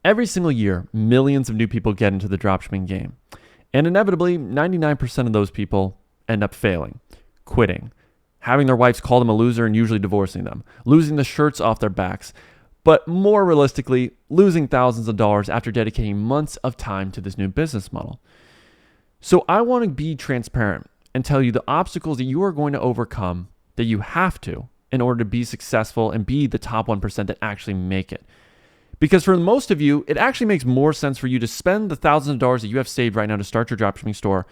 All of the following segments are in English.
Every single year, millions of new people get into the dropshipping game. And inevitably, 99% of those people end up failing, quitting, having their wives call them a loser and usually divorcing them, losing the shirts off their backs, but more realistically, losing thousands of dollars after dedicating months of time to this new business model. So I want to be transparent and tell you the obstacles that you are going to overcome that you have to in order to be successful and be the top 1% that actually make it. Because for most of you, it actually makes more sense for you to spend the thousands of dollars that you have saved right now to start your dropshipping store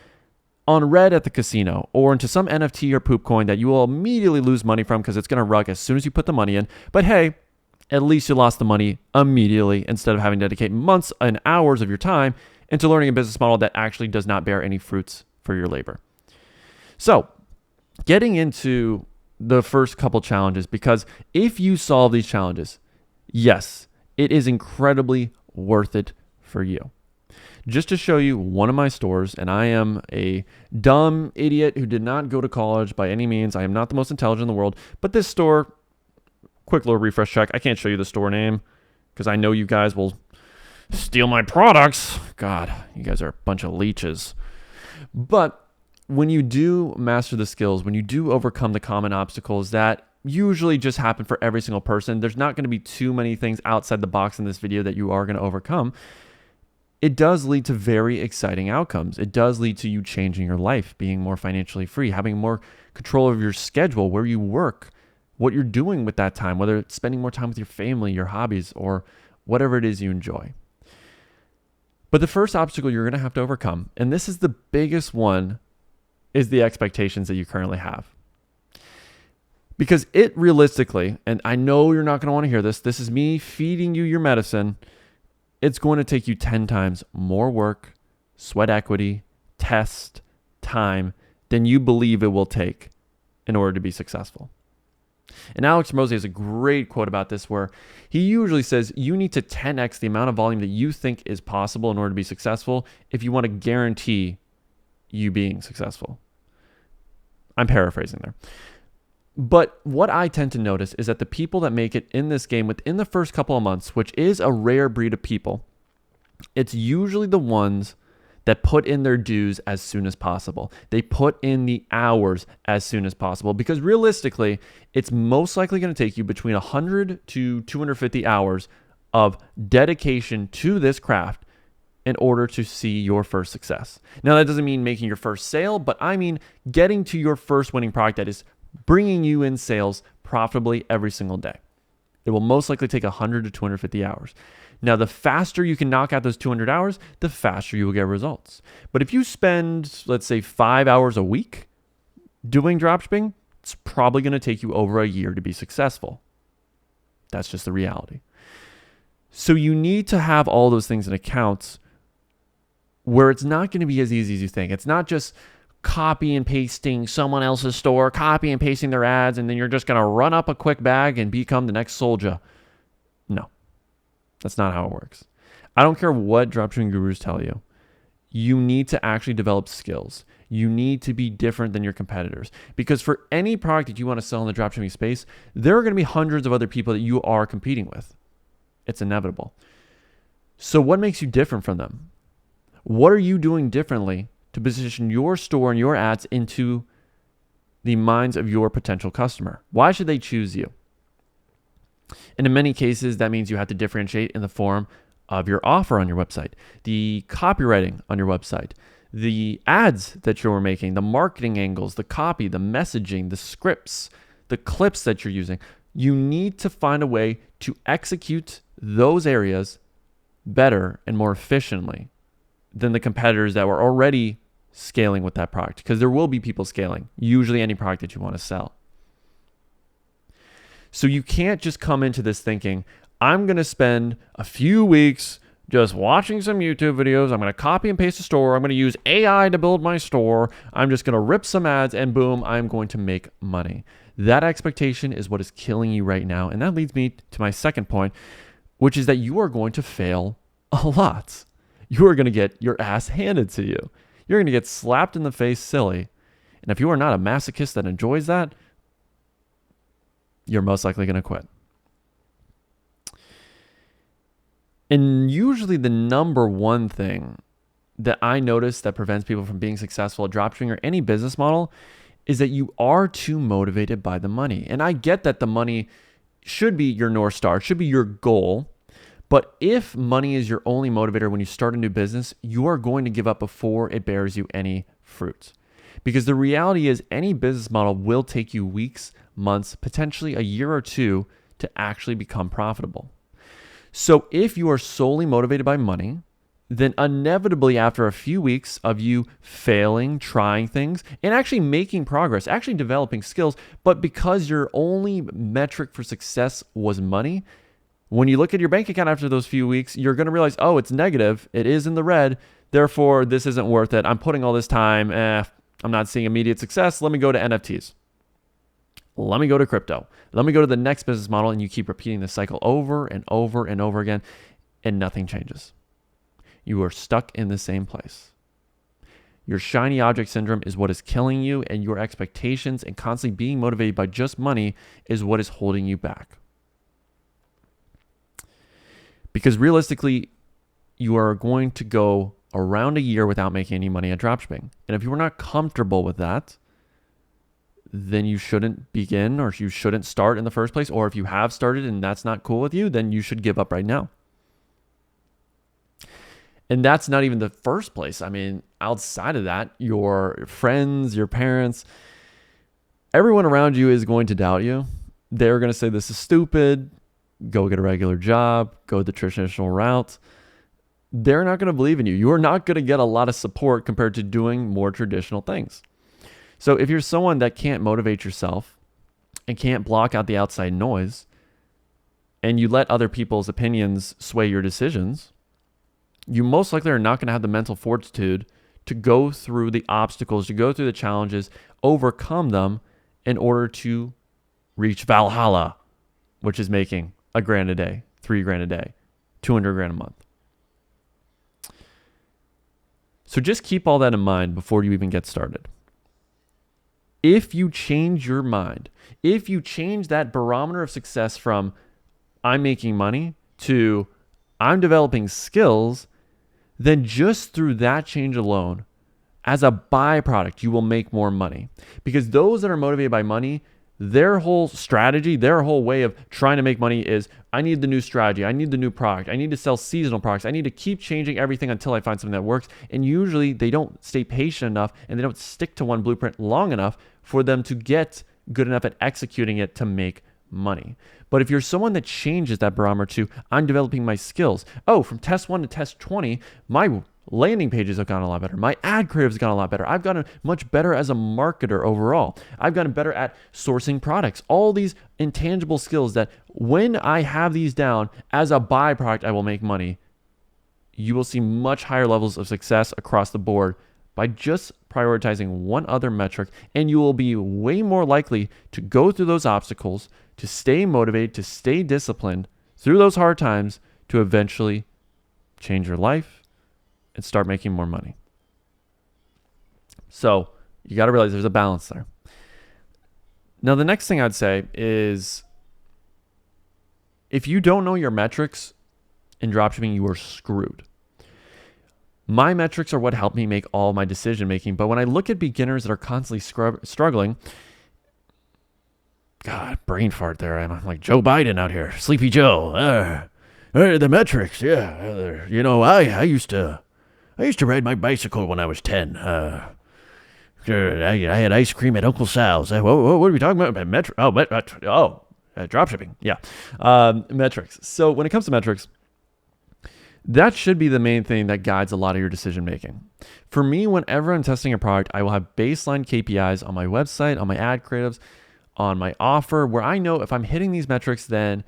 on red at the casino or into some NFT or poop coin that you will immediately lose money from because it's going to rug as soon as you put the money in. But hey, at least you lost the money immediately instead of having to dedicate months and hours of your time into learning a business model that actually does not bear any fruits for your labor. So getting into the first couple challenges, because if you solve these challenges, yes, it is incredibly worth it for you. Just to show you one of my stores, and I am a dumb idiot who did not go to college by any means. I am not the most intelligent in the world, but this store, quick little refresh check. I can't show you the store name because I know you guys will steal my products. God, you guys are a bunch of leeches. But when you do master the skills, when you do overcome the common obstacles that usually just happen for every single person, there's not going to be too many things outside the box in this video that you are going to overcome. It does lead to very exciting outcomes. It does lead to you changing your life, being more financially free, having more control of your schedule, where you work, what you're doing with that time, whether it's spending more time with your family, your hobbies, or whatever it is you enjoy. But the first obstacle you're going to have to overcome, and this is the biggest one, is the expectations that you currently have. Because it realistically, and I know you're not going to want to hear this, this is me feeding you your medicine, it's going to take you 10 times more work, sweat equity, test, time than you believe it will take in order to be successful. And Alex Mosey has a great quote about this where he usually says you need to 10x the amount of volume that you think is possible in order to be successful if you want to guarantee you being successful. I'm paraphrasing there. But what I tend to notice is that the people that make it in this game within the first couple of months, which is a rare breed of people, it's usually the ones that put in their dues as soon as possible. They put in the hours as soon as possible because realistically, it's most likely going to take you between 100 to 250 hours of dedication to this craft in order to see your first success. Now, that doesn't mean making your first sale, but I mean getting to your first winning product that is bringing you in sales profitably every single day. It will most likely take 100 to 250 hours. Now, the faster you can knock out those 200 hours, the faster you will get results. But if you spend, let's say, 5 hours a week doing dropshipping, it's probably going to take you over a year to be successful. That's just the reality. So you need to have all those things in account where it's not going to be as easy as you think. It's not just copy and pasting someone else's store, copy and pasting their ads, and then you're just going to run up a quick bag and become the next soldier. No, that's not how it works. I don't care what dropshipping gurus tell you. You need to actually develop skills. You need to be different than your competitors. Because for any product that you want to sell in the dropshipping space, there are going to be hundreds of other people that you are competing with. It's inevitable. So what makes you different from them? What are you doing differently to position your store and your ads into the minds of your potential customer? Why should they choose you? And in many cases, that means you have to differentiate in the form of your offer on your website, the copywriting on your website, the ads that you're making, the marketing angles, the copy, the messaging, the scripts, the clips that you're using. You need to find a way to execute those areas better and more efficiently than the competitors that were already scaling with that product, because there will be people scaling, usually any product that you want to sell. So you can't just come into this thinking, I'm going to spend a few weeks just watching some YouTube videos. I'm going to copy and paste a store. I'm going to use AI to build my store. I'm just going to rip some ads and boom, I'm going to make money. That expectation is what is killing you right now. And that leads me to my second point, which is that you are going to fail a lot. You are going to get your ass handed to you. You're going to get slapped in the face silly. And if you are not a masochist that enjoys that, you're most likely going to quit. And usually the number one thing that I notice that prevents people from being successful at dropshipping or any business model is that you are too motivated by the money. And I get that the money should be your North Star, should be your goal. But if money is your only motivator when you start a new business, you are going to give up before it bears you any fruit. Because the reality is any business model will take you weeks, months, potentially a year or two to actually become profitable. So if you are solely motivated by money, then inevitably after a few weeks of you failing, trying things, and actually making progress, actually developing skills, but because your only metric for success was money, when you look at your bank account after those few weeks, you're going to realize, oh, it's negative. It is in the red. Therefore, this isn't worth it. I'm putting all this time. I'm not seeing immediate success. Let me go to NFTs. Let me go to crypto. Let me go to the next business model. And you keep repeating this cycle over and over and over again, and nothing changes. You are stuck in the same place. Your shiny object syndrome is what is killing you, and your expectations and constantly being motivated by just money is what is holding you back. Because realistically, you are going to go around a year without making any money at dropshipping. And if you are not comfortable with that, then you shouldn't begin, or you shouldn't start in the first place. Or if you have started and that's not cool with you, then you should give up right now. And that's not even the first place. I mean, outside of that, your friends, your parents, everyone around you is going to doubt you. They're going to say, this is stupid. Go get a regular job. Go the traditional route. They're not going to believe in you. You are not going to get a lot of support compared to doing more traditional things. So if you're someone that can't motivate yourself and can't block out the outside noise, and you let other people's opinions sway your decisions, you most likely are not going to have the mental fortitude to go through the obstacles, to go through the challenges, overcome them in order to reach Valhalla, which is making $1,000 a day, $3,000 a day, $200,000 a month. So just keep all that in mind before you even get started. If you change your mind, if you change that barometer of success from I'm making money to I'm developing skills, then just through that change alone, as a byproduct, you will make more money. Because those that are motivated by money, their whole strategy, their whole way of trying to make money is, I need the new strategy, I need the new product, I need to sell seasonal products, I need to keep changing everything until I find something that works. And usually they don't stay patient enough and they don't stick to one blueprint long enough for them to get good enough at executing it to make money. But if you're someone that changes that barometer to, I'm developing my skills. Oh, from test 1 to test 20, my landing pages have gotten a lot better. My ad creatives have gotten a lot better. I've gotten much better as a marketer overall. I've gotten better at sourcing products. All these intangible skills that when I have these down as a byproduct, I will make money. You will see much higher levels of success across the board by just prioritizing one other metric, and you will be way more likely to go through those obstacles, to stay motivated, to stay disciplined through those hard times to eventually change your life and start making more money. So you got to realize there's a balance there. Now, the next thing I'd say is if you don't know your metrics in dropshipping, you are screwed. My metrics are what help me make all my decision making. But when I look at beginners that are constantly struggling, God, brain fart there. I'm like Joe Biden out here, Sleepy Joe. The metrics, yeah. I used to ride my bicycle when I was 10. I had ice cream at Uncle Sal's. What are we talking about? Dropshipping. Yeah. Metrics. So when it comes to metrics, that should be the main thing that guides a lot of your decision making. For me, whenever I'm testing a product, I will have baseline KPIs on my website, on my ad creatives, on my offer, where I know if I'm hitting these metrics, then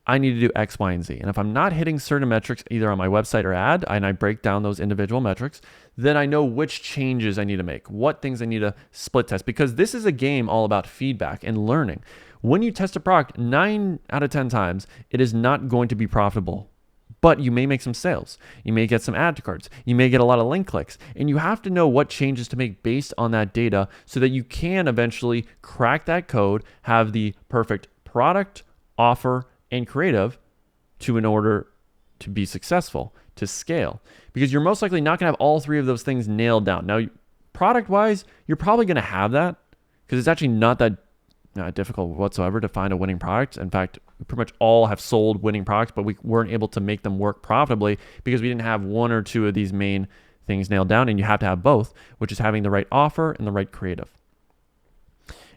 I need to do X, Y, and Z. And if I'm not hitting certain metrics either on my website or ad, and I break down those individual metrics, then I know which changes I need to make, what things I need to split test, because this is a game all about feedback and learning. When you test a product 9 out of 10 times, it is not going to be profitable. But you may make some sales. You may get some ad cards. You may get a lot of link clicks. And you have to know what changes to make based on that data so that you can eventually crack that code, have the perfect product, offer, and creative in order to be successful, to scale, because you're most likely not going to have all three of those things nailed down. Now, product-wise, you're probably going to have that because it's actually not that difficult whatsoever to find a winning product. In fact, we pretty much all have sold winning products, but we weren't able to make them work profitably because we didn't have one or two of these main things nailed down, and you have to have both, which is having the right offer and the right creative.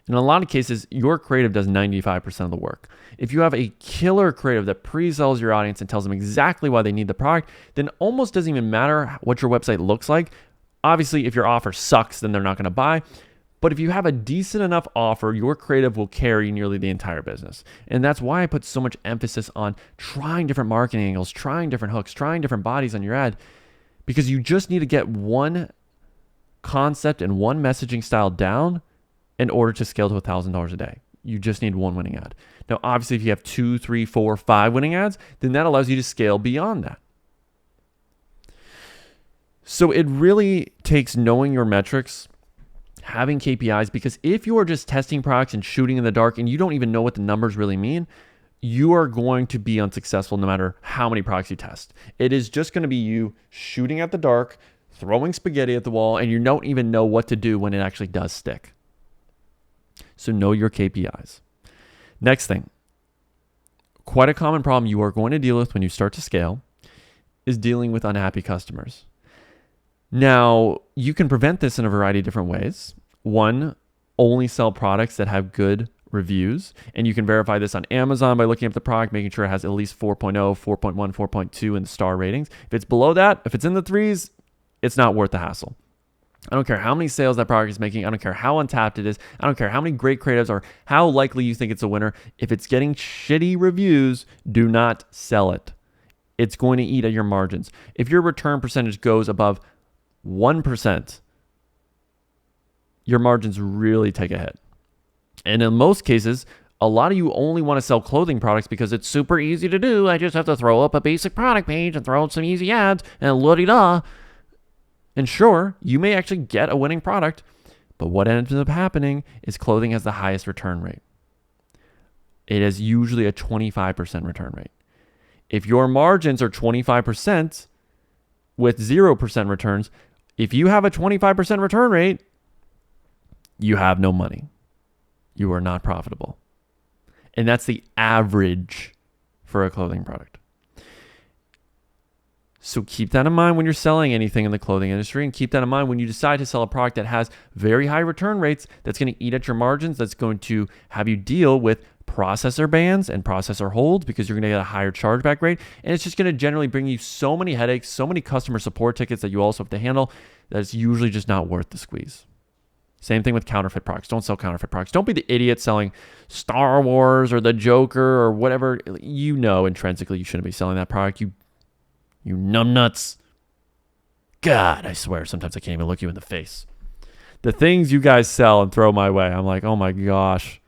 In a lot of cases, your creative does 95% of the work. If you have a killer creative that pre-sells your audience and tells them exactly why they need the product, then almost doesn't even matter what your website looks like. Obviously, if your offer sucks, then they're not going to buy. But if you have a decent enough offer, your creative will carry nearly the entire business. And that's why I put so much emphasis on trying different marketing angles, trying different hooks, trying different bodies on your ad, because you just need to get one concept and one messaging style down in order to scale to $1,000 a day. You just need one winning ad. Now, obviously, if you have 2, 3, 4, 5 winning ads, then that allows you to scale beyond that. So it really takes knowing your metrics, having KPIs, because if you are just testing products and shooting in the dark and you don't even know what the numbers really mean, you are going to be unsuccessful no matter how many products you test. It is just going to be you shooting at the dark, throwing spaghetti at the wall, and you don't even know what to do when it actually does stick. So know your KPIs. Next thing, quite a common problem you are going to deal with when you start to scale is dealing with unhappy customers. Now, you can prevent this in a variety of different ways. One, only sell products that have good reviews. And you can verify this on Amazon by looking up the product, making sure it has at least 4.0, 4.1, 4.2 in the star ratings. If it's below that, if it's in the 3s, it's not worth the hassle. I don't care how many sales that product is making. I don't care how untapped it is. I don't care how many great creatives or how likely you think it's a winner. If it's getting shitty reviews, do not sell it. It's going to eat at your margins. If your return percentage goes above 1%, your margins really take a hit. And in most cases, a lot of you only want to sell clothing products because it's super easy to do. I just have to throw up a basic product page and throw up some easy ads and la-di-da. And sure, you may actually get a winning product, but what ends up happening is clothing has the highest return rate. It is usually a 25% return rate. If your margins are 25% with 0% returns, if you have a 25% return rate, you have no money. You are not profitable. And that's the average for a clothing product. So keep that in mind when you're selling anything in the clothing industry, and keep that in mind when you decide to sell a product that has very high return rates, that's going to eat at your margins, that's going to have you deal with processor bans and processor holds because you're going to get a higher chargeback rate. And it's just going to generally bring you so many headaches, so many customer support tickets that you also have to handle, that it's usually just not worth the squeeze. Same thing with counterfeit products. Don't sell counterfeit products. Don't be the idiot selling Star Wars or the Joker or whatever. You know intrinsically you shouldn't be selling that product. You numbnuts. God, I swear, sometimes I can't even look you in the face. The things you guys sell and throw my way, I'm like, oh my gosh.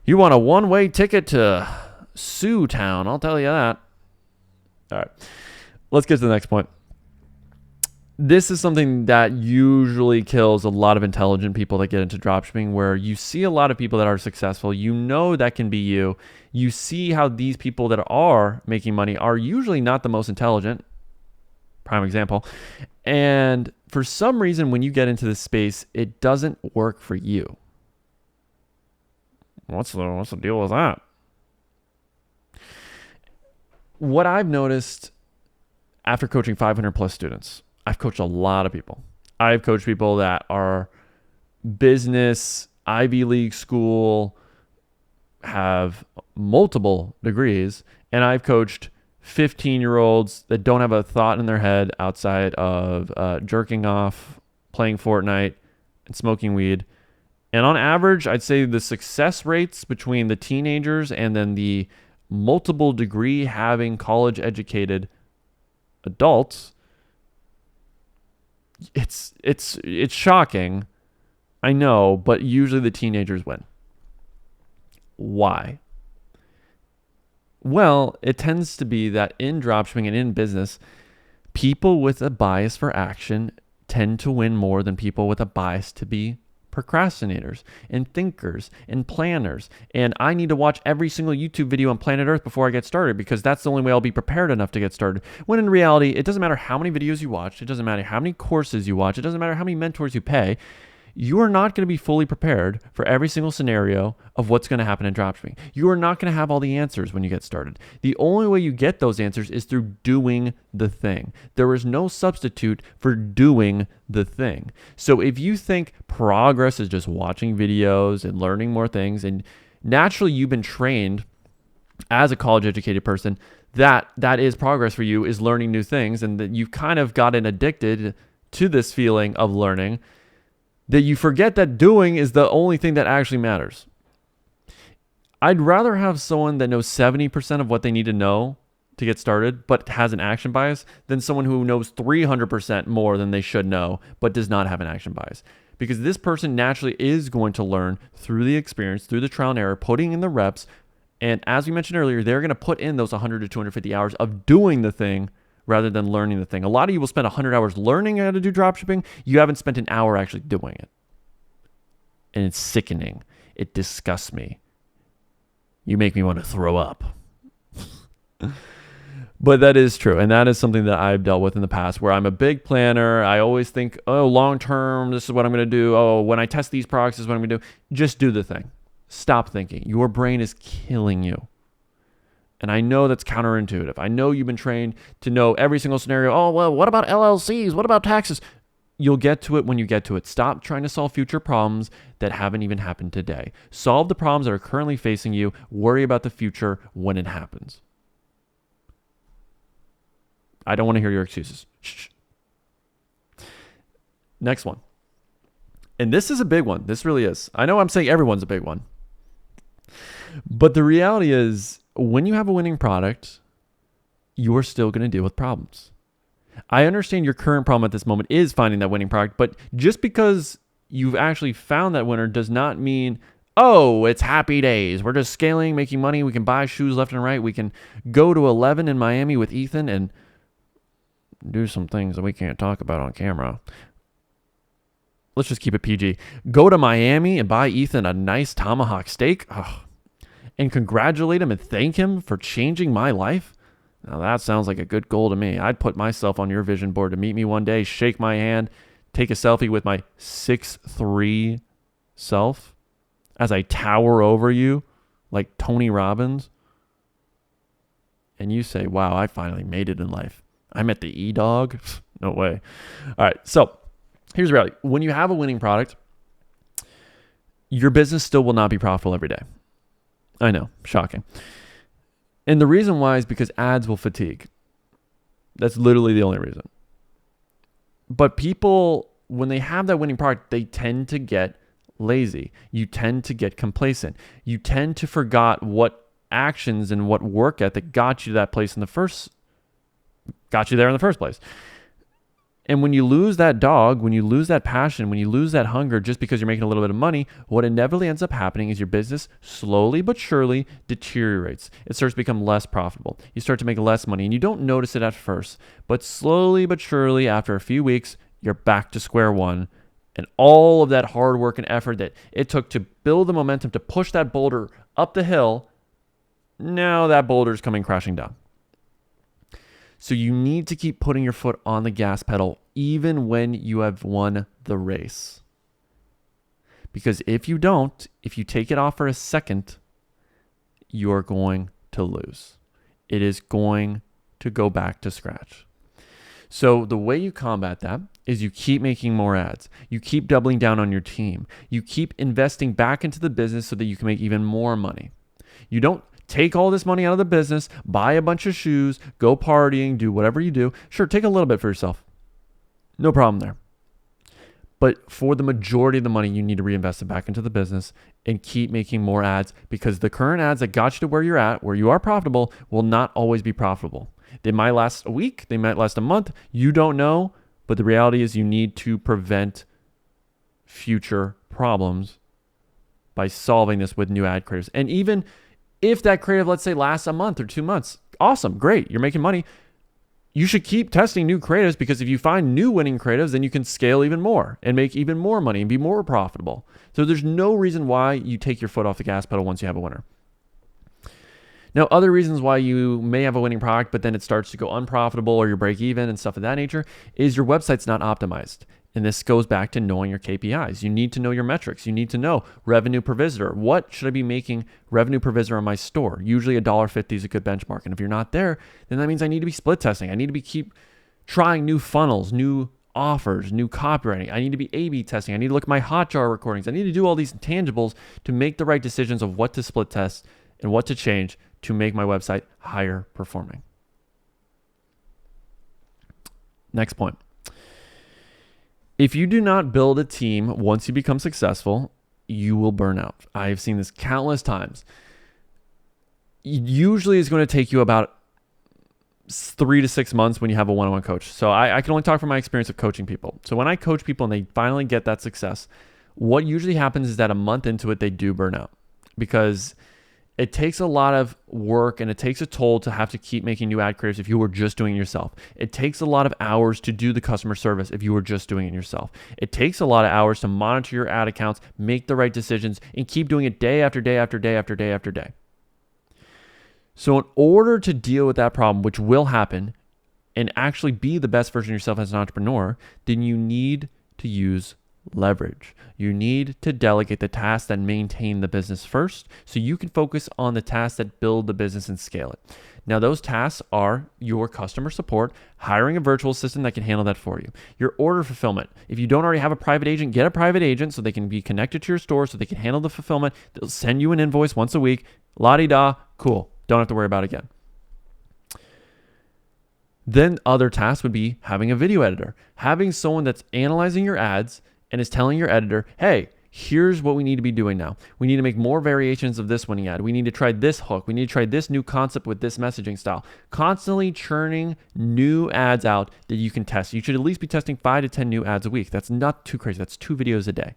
You want a one-way ticket to Sioux Town, I'll tell you that. All right, let's get to the next point. This is something that usually kills a lot of intelligent people that get into dropshipping, where you see a lot of people that are successful. You know that can be you. You see how these people that are making money are usually not the most intelligent. Prime example. And for some reason, when you get into this space, it doesn't work for you. What's the deal with that? What I've noticed after coaching 500 plus students, I've coached a lot of people. I've coached people that are business, Ivy League school, have multiple degrees, and I've coached 15-year-olds that don't have a thought in their head outside of jerking off, playing Fortnite, and smoking weed. And on average, I'd say the success rates between the teenagers and then the multiple degree having college educated adults, it's shocking, I know, but usually the teenagers win. Why? Well, it tends to be that in dropshipping and in business, people with a bias for action tend to win more than people with a bias to be procrastinators and thinkers and planners. And I need to watch every single YouTube video on planet Earth before I get started because that's the only way I'll be prepared enough to get started. When in reality, it doesn't matter how many videos you watch. It doesn't matter how many courses you watch. It doesn't matter how many mentors you pay. You are not going to be fully prepared for every single scenario of what's going to happen in dropshipping. You are not going to have all the answers when you get started. The only way you get those answers is through doing the thing. There is no substitute for doing the thing. So if you think progress is just watching videos and learning more things, and naturally you've been trained as a college educated person, that is progress for you, is learning new things, and that you've kind of gotten addicted to this feeling of learning, that you forget that doing is the only thing that actually matters. I'd rather have someone that knows 70% of what they need to know to get started, but has an action bias, than someone who knows 300% more than they should know, but does not have an action bias. Because this person naturally is going to learn through the experience, through the trial and error, putting in the reps. And as we mentioned earlier, they're going to put in those 100 to 250 hours of doing the thing rather than learning the thing. A lot of you will spend 100 hours learning how to do dropshipping. You haven't spent an hour actually doing it. And it's sickening. It disgusts me. You make me want to throw up. But that is true. And that is something that I've dealt with in the past, where I'm a big planner. I always think, oh, long term, this is what I'm going to do. Oh, when I test these products, this is what I'm going to do. Just do the thing. Stop thinking. Your brain is killing you. And I know that's counterintuitive. I know you've been trained to know every single scenario. Oh, well, what about LLCs? What about taxes? You'll get to it when you get to it. Stop trying to solve future problems that haven't even happened today. Solve the problems that are currently facing you. Worry about the future when it happens. I don't want to hear your excuses. Shh. Next one. And this is a big one. This really is. I know I'm saying everyone's a big one. But the reality is, when you have a winning product, you're still going to deal with problems. I understand your current problem at this moment is finding that winning product, but just because you've actually found that winner does not mean, oh, it's happy days. We're just scaling, making money. We can buy shoes left and right. We can go to 11 in Miami with Ethan and do some things that we can't talk about on camera. Let's just keep it PG. Go to Miami and buy Ethan a nice tomahawk steak. Oh, and congratulate him and thank him for changing my life. Now that sounds like a good goal to me. I'd put myself on your vision board to meet me one day, shake my hand, take a selfie with my 6'3" self as I tower over you like Tony Robbins. And you say, wow, I finally made it in life. I met the E-Dog. No way. All right, so here's the reality. When you have a winning product, your business still will not be profitable every day. I know, shocking. And the reason why is because ads will fatigue. That's literally the only reason. But people, when they have that winning product, they tend to get lazy. You tend to get complacent. You tend to forget what actions and what work ethic got you to that place got you there in the first place. And when you lose that dog, when you lose that passion, when you lose that hunger just because you're making a little bit of money, what inevitably ends up happening is your business slowly but surely deteriorates. It starts to become less profitable. You start to make less money, and you don't notice it at first. But slowly but surely, after a few weeks, you're back to square one. And all of that hard work and effort that it took to build the momentum to push that boulder up the hill, now that boulder's coming crashing down. So you need to keep putting your foot on the gas pedal even when you have won the race. Because if you don't, if you take it off for a second, you're going to lose. It is going to go back to scratch. So the way you combat that is you keep making more ads. You keep doubling down on your team. You keep investing back into the business so that you can make even more money. You don't take all this money out of the business, buy a bunch of shoes, go partying, do whatever you do. Sure, take a little bit for yourself. No problem there. But for the majority of the money, you need to reinvest it back into the business and keep making more ads, because the current ads that got you to where you're at, where you are profitable, will not always be profitable. They might last a week. They might last a month. You don't know. But the reality is you need to prevent future problems by solving this with new ad creators. And even if that creative, let's say, lasts a month or 2 months, awesome, great, you're making money. you should keep testing new creatives, because if you find new winning creatives, then you can scale even more and make even more money and be more profitable. So there's no reason why you take your foot off the gas pedal once you have a winner. Now, other reasons why you may have a winning product, but then it starts to go unprofitable or you break even and stuff of that nature, is your website's not optimized. And this goes back to knowing your KPIs. You need to know your metrics. You need to know revenue per visitor. What should I be making revenue per visitor on my store? Usually $1.50 is a good benchmark. And if you're not there, then that means I need to be split testing. I need to keep trying new funnels, new offers, new copywriting. I need to be A/B testing. I need to look at my Hotjar recordings. I need to do all these intangibles to make the right decisions of what to split test and what to change to make my website higher performing. Next point. If you do not build a team once you become successful, you will burn out. I've seen this countless times. Usually it's going to take you about 3 to 6 months when you have a one-on-one coach. So I can only talk from my experience of coaching people. So when I coach people and they finally get that success, what usually happens is that a month into it, they do burn out, because it takes a lot of work and it takes a toll to have to keep making new ad creatives if you were just doing it yourself. It takes a lot of hours to do the customer service if you were just doing it yourself. It takes a lot of hours to monitor your ad accounts, make the right decisions, and keep doing it day after day after day after day after day. So in order to deal with that problem, which will happen, and actually be the best version of yourself as an entrepreneur, then you need to use leverage. You need to delegate the tasks that maintain the business first, so you can focus on the tasks that build the business and scale it. Now, those tasks are your customer support, hiring a virtual assistant that can handle that for you, your order fulfillment. If you don't already have a private agent, get a private agent so they can be connected to your store, so they can handle the fulfillment. They'll send you an invoice once a week. La-di-da, cool. Don't have to worry about it again. Then other tasks would be having a video editor, having someone that's analyzing your ads and is telling your editor, hey, here's what we need to be doing now. We need to make more variations of this winning ad. We need to try this hook. We need to try this new concept with this messaging style. Constantly churning new ads out that you can test. You should at least be testing 5 to 10 new ads a week. That's not too crazy. That's 2 videos a day.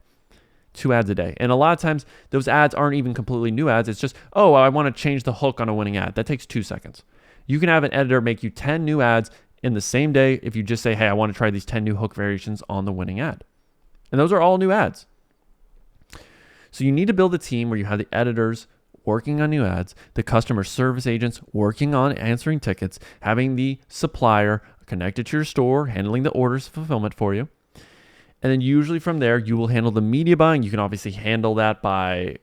2 ads a day. And a lot of times those ads aren't even completely new ads. It's just, oh, I want to change the hook on a winning ad. That takes 2 seconds. You can have an editor make you 10 new ads in the same day if you just say, hey, I want to try these 10 new hook variations on the winning ad. And those are all new ads. So you need to build a team where you have the editors working on new ads, the customer service agents working on answering tickets, having the supplier connected to your store, handling the orders fulfillment for you. And then usually from there, you will handle the media buying. You can obviously handle that by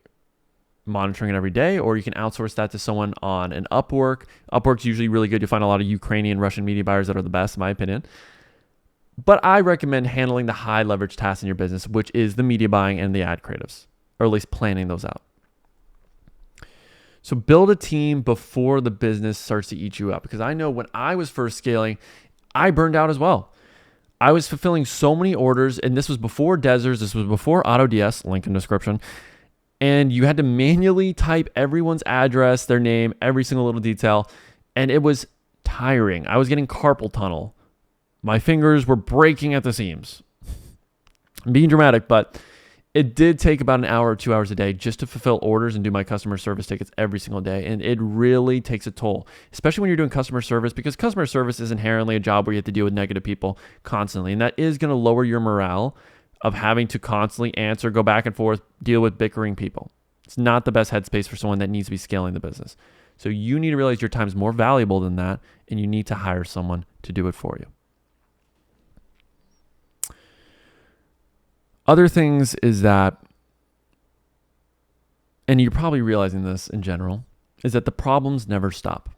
monitoring it every day, or you can outsource that to someone on an Upwork. Upwork's usually really good. You'll find a lot of Ukrainian, Russian media buyers that are the best, in my opinion. But I recommend handling the high leverage tasks in your business, which is the media buying and the ad creatives, or at least planning those out. So build a team before the business starts to eat you up, because I know when I was first scaling, I burned out as well. I was fulfilling so many orders, and this was before Desers, this was before AutoDS, link in description, and you had to manually type everyone's address, their name, every single little detail, and it was tiring. I was getting carpal tunnel. My fingers were breaking at the seams. I'm being dramatic, but it did take about an hour or 2 hours a day just to fulfill orders and do my customer service tickets every single day. And it really takes a toll, especially when you're doing customer service, because customer service is inherently a job where you have to deal with negative people constantly. And that is going to lower your morale of having to constantly answer, go back and forth, deal with bickering people. It's not the best headspace for someone that needs to be scaling the business. So you need to realize your time is more valuable than that, and you need to hire someone to do it for you. Other things is that, and you're probably realizing this in general, is that the problems never stop.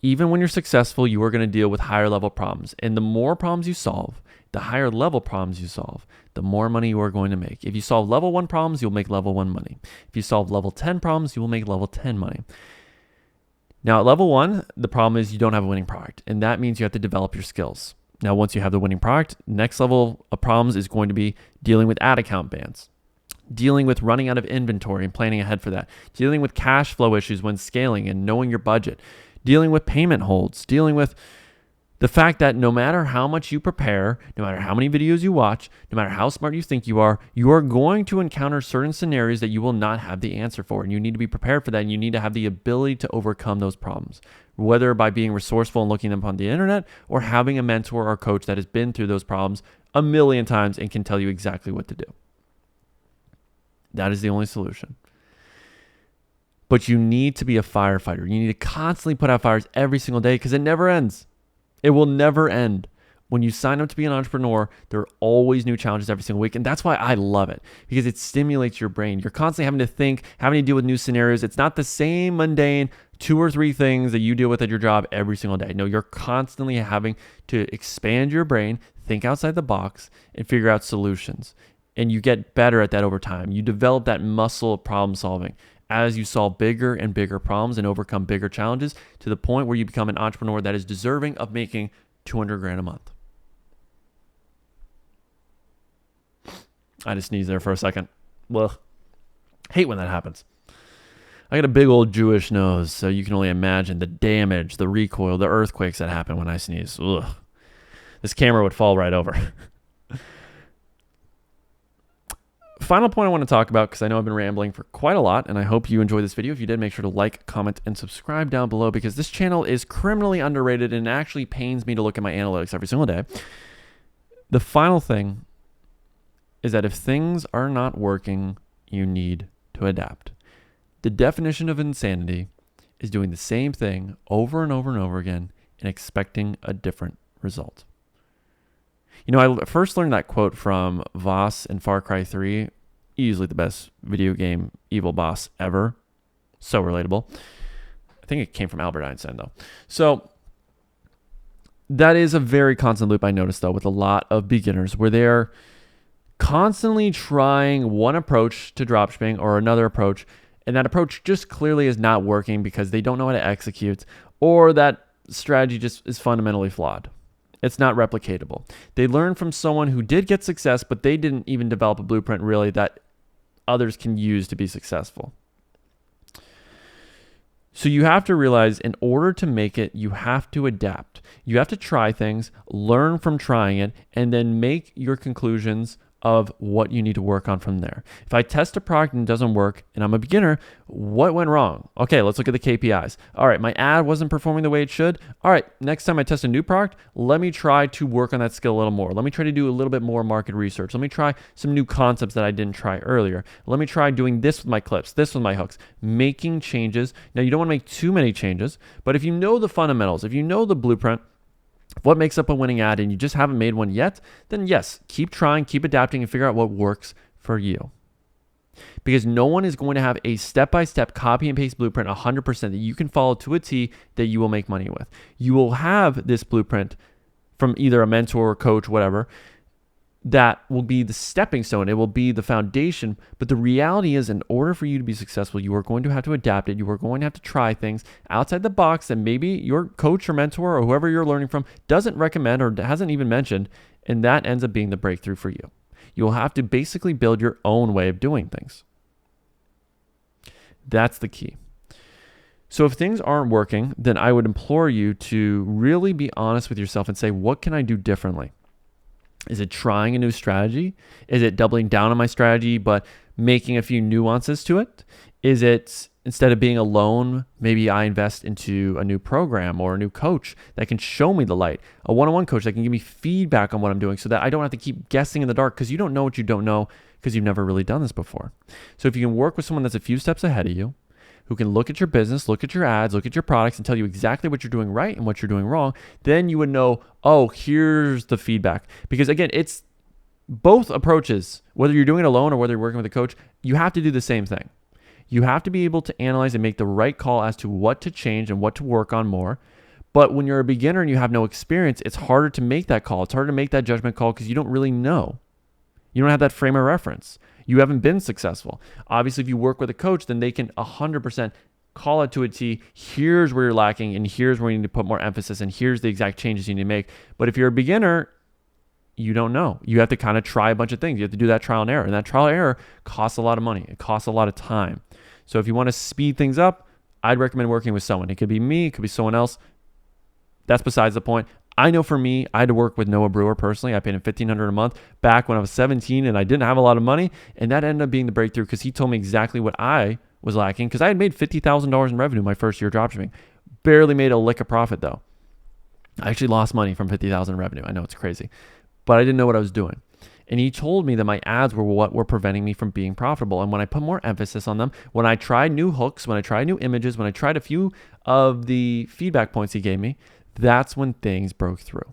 Even when you're successful, you are going to deal with higher level problems. And the more problems you solve, the higher level problems you solve, the more money you are going to make. If you solve level 1 problems, you'll make level 1 money. If you solve level 10 problems, you will make level 10 money. Now at level 1, the problem is you don't have a winning product. And that means you have to develop your skills. Now, once you have the winning product, next level of problems is going to be dealing with ad account bans, dealing with running out of inventory and planning ahead for that, dealing with cash flow issues when scaling and knowing your budget, dealing with payment holds, dealing with The fact that no matter how much you prepare, no matter how many videos you watch, no matter how smart you think you are going to encounter certain scenarios that you will not have the answer for. And you need to be prepared for that. And you need to have the ability to overcome those problems, whether by being resourceful and looking them up on the internet or having a mentor or coach that has been through those problems a million times and can tell you exactly what to do. That is the only solution. But you need to be a firefighter. You need to constantly put out fires every single day because it never ends. It will never end. When you sign up to be an entrepreneur, there are always new challenges every single week. And that's why I love it, because it stimulates your brain. You're constantly having to think, having to deal with new scenarios. It's not the same mundane 2 or 3 things that you deal with at your job every single day. No, you're constantly having to expand your brain, think outside the box, and figure out solutions. And you get better at that over time. You develop that muscle of problem solving as you solve bigger and bigger problems and overcome bigger challenges to the point where you become an entrepreneur that is deserving of making $200,000 a month. I just sneezed there for a second. Well, hate when that happens. I got a big old Jewish nose, so you can only imagine the damage, the recoil, the earthquakes that happen when I sneeze. Ugh. This camera would fall right over. Final point I want to talk about, because I know I've been rambling for quite a lot, and I hope you enjoyed this video. If you did, make sure to like, comment, and subscribe down below, because this channel is criminally underrated and it actually pains me to look at my analytics every single day. The final thing is that if things are not working, you need to adapt. The definition of insanity is doing the same thing over and over and over again and expecting a different result. You know, I first learned that quote from Voss in Far Cry 3, easily the best video game evil boss ever. So relatable. I think it came from Albert Einstein, though. So that is a very constant loop I noticed, though, with a lot of beginners, where they're constantly trying one approach to dropshipping or another approach, and that approach just clearly is not working because they don't know how to execute, or that strategy just is fundamentally flawed. It's not replicatable. They learn from someone who did get success, but they didn't even develop a blueprint really that others can use to be successful. So you have to realize, in order to make it, you have to adapt. You have to try things, learn from trying it, and then make your conclusions of what you need to work on from there. If I test a product and it doesn't work and I'm a beginner, what went wrong? Okay, let's look at the KPIs. All right, my ad wasn't performing the way it should. All right, next time I test a new product, let me try to work on that skill a little more. Let me try to do a little bit more market research. Let me try some new concepts that I didn't try earlier. Let me try doing this with my clips, this with my hooks, making changes. Now, you don't want to make too many changes, but if you know the fundamentals, if you know the blueprint, what makes up a winning ad, and you just haven't made one yet, then yes, keep trying, keep adapting, and figure out what works for you. Because no one is going to have a step-by-step copy and paste blueprint 100% that you can follow to a T that you will make money with. You will have this blueprint from either a mentor or coach, whatever, that will be the stepping stone. It will be the foundation. But the reality is, in order for you to be successful, you are going to have to adapt it. You are going to have to try things outside the box that maybe your coach or mentor or whoever you're learning from doesn't recommend or hasn't even mentioned. And that ends up being the breakthrough for you. You'll have to basically build your own way of doing things. That's the key. So if things aren't working, then I would implore you to really be honest with yourself and say, what can I do differently? Is it trying a new strategy? Is it doubling down on my strategy but making a few nuances to it? Is it, instead of being alone, maybe I invest into a new program or a new coach that can show me the light, a one-on-one coach that can give me feedback on what I'm doing so that I don't have to keep guessing in the dark, because you don't know what you don't know because you've never really done this before. So if you can work with someone that's a few steps ahead of you, who can look at your business, look at your ads, look at your products, and tell you exactly what you're doing right and what you're doing wrong, then you would know, oh, here's the feedback. Because again, it's both approaches, whether you're doing it alone or whether you're working with a coach, you have to do the same thing. You have to be able to analyze and make the right call as to what to change and what to work on more. But when you're a beginner and you have no experience, it's harder to make that call. It's harder to make that judgment call because you don't really know. You don't have that frame of reference. You haven't been successful. Obviously, if you work with a coach, then they can 100% call it to a T. Here's where you're lacking, and here's where you need to put more emphasis, and here's the exact changes you need to make. But if you're a beginner, you don't know. You have to kind of try a bunch of things. You have to do that trial and error, and that trial and error costs a lot of money. It costs a lot of time. So if you want to speed things up, I'd recommend working with someone. It could be me, it could be someone else. That's besides the point. I know for me, I had to work with Noah Brewer personally. I paid him $1,500 a month back when I was 17 and I didn't have a lot of money. And that ended up being the breakthrough because he told me exactly what I was lacking, because I had made $50,000 in revenue my first year dropshipping. Barely made a lick of profit though. I actually lost money from $50,000 in revenue. I know it's crazy, but I didn't know what I was doing. And he told me that my ads were what were preventing me from being profitable. And when I put more emphasis on them, when I tried new hooks, when I tried new images, when I tried a few of the feedback points he gave me, that's when things broke through.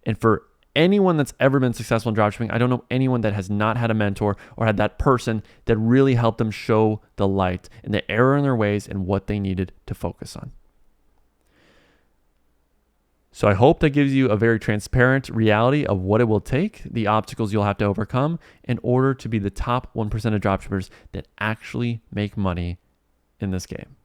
And for anyone that's ever been successful in dropshipping, I don't know anyone that has not had a mentor or had that person that really helped them show the light and the error in their ways and what they needed to focus on. So I hope that gives you a very transparent reality of what it will take, the obstacles you'll have to overcome in order to be the top 1% of dropshippers that actually make money in this game.